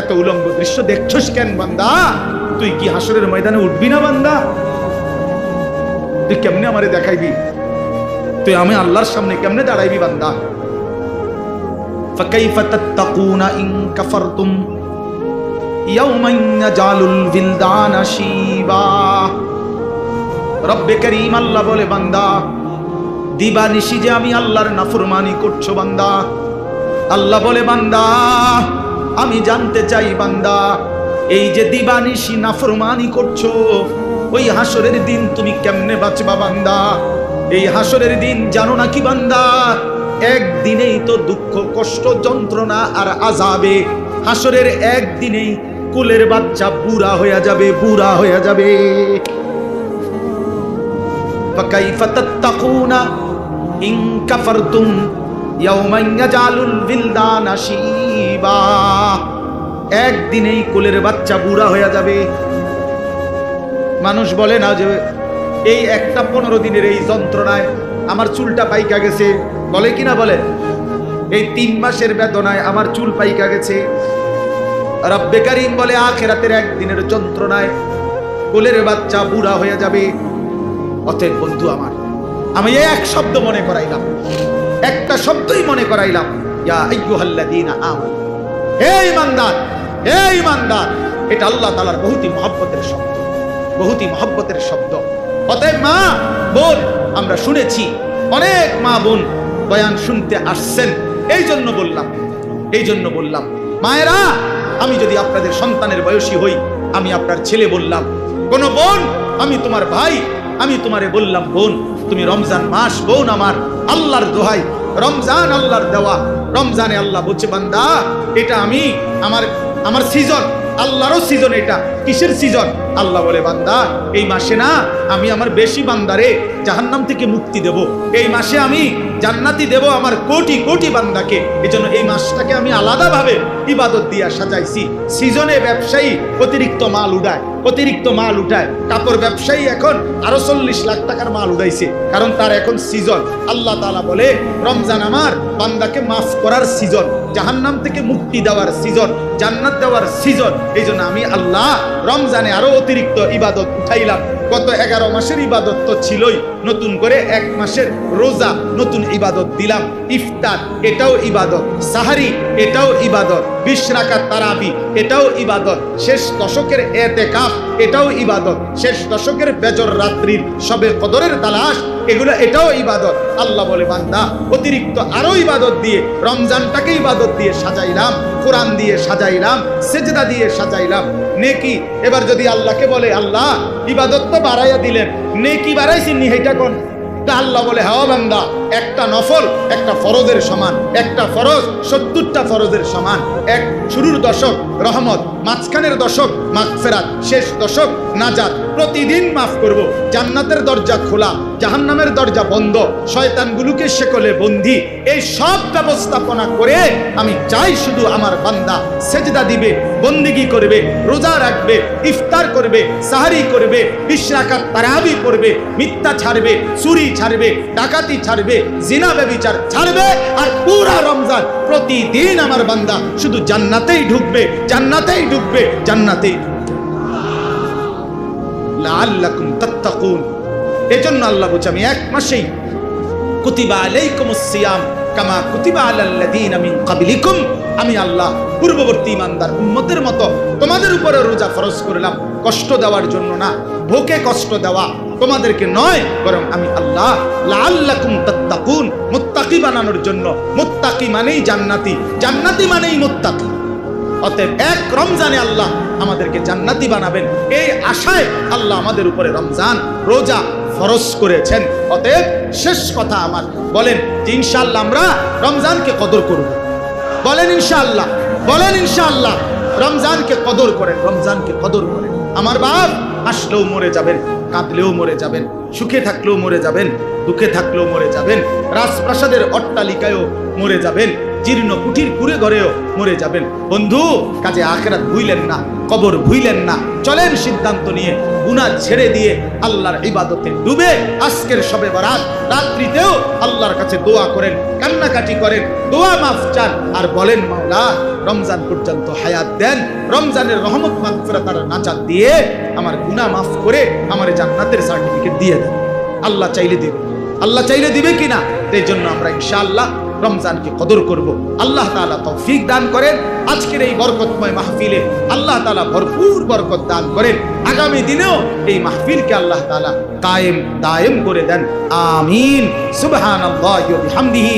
এত উলঙ্গ দৃশ্য দেখছস কেন বান্দা? তুই কি হাসরের ময়দানে উঠবি না বান্দা? তুই কেমনে আমারে দেখাইবি? তুই আমি আল্লাহর সামনে কেমনে দাঁড়াইবি বান্দা? ফাকাইফা তাত্তাকুনা ইন কাফারতুম ইয়াওমান ইয়াজালুল বিলদানা শিবা। রব্বে করিম আল্লাহ বলে, বান্দা দিবানিশি যে আমি আল্লাহর নাফরমানি করছো বান্দা। আল্লাহ বলে, বান্দা আমি জানতে চাই বান্দা, এই যে দিবানিশি নাফরমানি করছো, ওই হাসরের দিন তুমি কেমনে বাঁচবা বান্দা? এই হাসরের দিন জানো নাকি বান্দা? একদিনেই তো দুঃখ কষ্ট যন্ত্রণা আর আযাবে। হাসরের একদিনেই কুলের বাচ্চা বুড়া হয়ে যাবে, বুড়া হয়ে যাবে। ফাকাইফা তাত্তাকুনা ইন কাফারতুম ইয়াওমান ইয়াজালুল বিলদানা শিবা। একদিনেই কোলের বাচ্চা বুড়া হয়ে যাবে। মানুষ বলে না যে এই একটা 15 দিনের এই যন্ত্রণায় আমার চুলটা পাইকা গেছে, বলে কিনা বলে? এই 3 মাসের বেদনায় আমার চুল পাইকা গেছে। রব্বে কারীম বলে, আখিরাতের একদিনের যন্ত্রণায় কোলের বাচ্চা বুড়া হয়ে যাবে। অতএব বন্ধু আমার, আমি এক শব্দ মনে করাইলাম, একটা শব্দই মনে করাইলাম, ইয়া আইয়ুহাল্লাযীনা আমানু, হে ঈমানদার, হে ঈমানদার। এটা আল্লাহ তাআলার বহুতই মহব্বতের শব্দ, বহুতই মহব্বতের শব্দ। অতএব মা বোন, আমরা শুনেছি অনেক মা বোন বয়ান শুনতে আসছেন, এই জন্য বললাম মায়েরা, আমি যদি আপনাদের সন্তানের বয়সী হই, আমি আপনার ছেলে বললাম। কোন বোন, আমি তোমার ভাই, আমি তোমারে বললাম বোন, তুমি রমজান মাস বোন আমার, আল্লাহর দোহাই, রমজান আল্লাহর দেওয়া। রমজানে আল্লাহ বলছে, বান্দা এটা আমি আমার সিজন, আল্লাহরও সিজন। এটা কিসের সিজন? আল্লাহ বলে, বান্দা এই মাসে না আমি আমার বেশি বান্দারে জাহান্নাম থেকে মুক্তি দেব, এই মাসে আমি জান্নাতি দেব আমার কোটি কোটি বান্দাকে। এজন্য এই মাসটাকে আমি আলাদাভাবে ইবাদত দিয়া সাজাইছি। সিজনে ব্যবসায়ী অতিরিক্ত মাল উঠায়, কাপড় ব্যবসায়ী এখন আরো 40 লাখ টাকার মাল উঠাইছে, কারণ তার এখন সিজন। আল্লাহ তাআলা বলে, রমজান আমার বান্দাকে মাফ করার সিজন, জাহান্নাম থেকে মুক্তি দেওয়ার সিজন, জান্নাত দেওয়ার সিজন। এই জন্য আমি আল্লাহ রমজানে আরো অতিরিক্ত ইবাদত উঠাইলাম। গত 11 মাসের ইবাদত তো ছিলই, নতুন করে 1 মাসের রোজা নতুন ইবাদত দিলাম। ইফতার এটাও ইবাদত, সাহারি এটাও ইবাদত, 20 রাকাত তারাবি এটাও ইবাদত, শেষ দশকের ইতিকাফ এটাও ইবাদত, শেষ দশকের বেজর রাত্রির শবে কদরের তালাশ এগুলো এটাও ইবাদত। আল্লাহ বলে, বান্দা অতিরিক্ত আরো ইবাদত দিয়ে রমজানটাকে ইবাদত দিয়ে সাজাইলাম, কোরআন দিয়ে সাজাইলাম, সেজদা দিয়ে সাজাইলাম, নেকি। এবার যদি আল্লাহকে বলে, আল্লাহ ইবাদত তো বাড়াইয়া দিলেন, নেকি বাড়াইছেন নি, এইটা কোন? আল্লাহ বলে, হ্যাঁ বান্দা, একটা নফল একটা ফরজের সমান, একটা ফরজ 70টা ফরজের সমান। এক শুরুর দশক রহমত, মাঝখানের দশক মাগফিরাত, শেষ দশক নাজাত। প্রতিদিন মাফ করব, জান্নাতের দরজা খোলা, জাহান্নামের দরজা বন্ধ, শয়তানগুলোকে শেকলে বন্দী। এই সব ব্যবস্থাপনা করে আমি চাই শুধু আমার বান্দা সেজদা দিবে, বন্দিগি করবে, রোজা রাখবে, ইফতার করবে, সাহারি করবে, 20 রাকাত তারাবি পড়বে, মিথ্যা ছাড়বে, চুরি ছাড়বে, ডাকাতি ছাড়বে, জিনা ব্যভিচার ছাড়বে, আর পুরা রমজান প্রতিদিন আমার বান্দা শুধু জান্নাতেই ঢুকবে, জান্নাতেই ঢুকবে, জান্নাতেই ঢুকবে। লাআল্লাকুম তাত্তাকুন। এজন্য আল্লাহ বলছে, আমি 1 মাসেই কুতিবা আলাইকুমুস সিয়াম কামা কুতিবা আলাল্লাযীনা মিন ক্বাবলিকুম, আমি আল্লাহ পূর্ববর্তী ইমানদার উম্মতের মতো তোমাদের উপরে রোজা ফরজ করলাম, কষ্ট দেওয়ার জন্য না, ভোকে কষ্ট দেওয়া তোমাদেরকে নয়, বরং আমি আল্লাহ লাআল্লাকুম তাত্তাকুন, মুত্তাকি বানানোর জন্য। মুত্তাকি মানেই জান্নাতি, জান্নাতি মানেই মুত্তাকি। অতএব 1 রমজানে আল্লাহ আমাদেরকে জান্নাতি বানাবেন, এই আশায় আল্লাহ আমাদের উপরে রমজান রোজা ফরজ করেছেন। অতএব শেষ কথা আমার, বলেন যে ইনশাআল্লাহ আমরা রমজানকে কদর করব। বলেন ইনশাআল্লাহ, বলেন ইনশাআল্লাহ। রমজানকে কদর করেন, রমজানকে কদর করেন। আমার বাপ হাসলেও মরে যাবেন, কাঁদলেও মরে যাবেন, সুখে থাকলেও মরে যাবেন, দুঃখে থাকলেও মরে যাবেন, রাজপ্রাসাদের অট্টালিকায়ও মরে যাবেন, জীর্ণ কুঠির কুড়ে ঘরেও মরে যাবেন। বন্ধু, কাজে আখিরাত ভুইলেন না, কবর ভুইলেন না। চলেন সিদ্ধান্ত নিয়ে গুনাহ ছেড়ে দিয়ে আল্লাহর ইবাদতে ডুবে আজকের শবে বরাত রাত্রিতেও আল্লাহর কাছে দোয়া করেন, কান্নাকাটি করেন, দোয়া মাফ চান আর বলেন, মাওলা রমজান পর্যন্ত হায়াত দেন, রমজানের রহমত মাগফিরাত আর নাজাত দিয়ে আমার গুনাহ মাফ করে আমার জান্নাতের সার্টিফিকেট দিয়ে দেন। আল্লাহ চাইলে দিবে, আল্লাহ চাইলে দিবে কিনা। এই জন্য আমরা ইনশাআল্লাহ রমজানকে কদর করব। আল্লাহ তাআলা তৌফিক দান করেন। আজকের এই বরকতময় মাহফিলে আল্লাহ তাআলা ভরপুর বরকত দান করেন। আগামী দিনেও এই মাহফিলকে আল্লাহ তাআলা কায়েম দায়েম করে দেন। আমিন। সুবহানাল্লাহি ওয়া বিহামদিহি।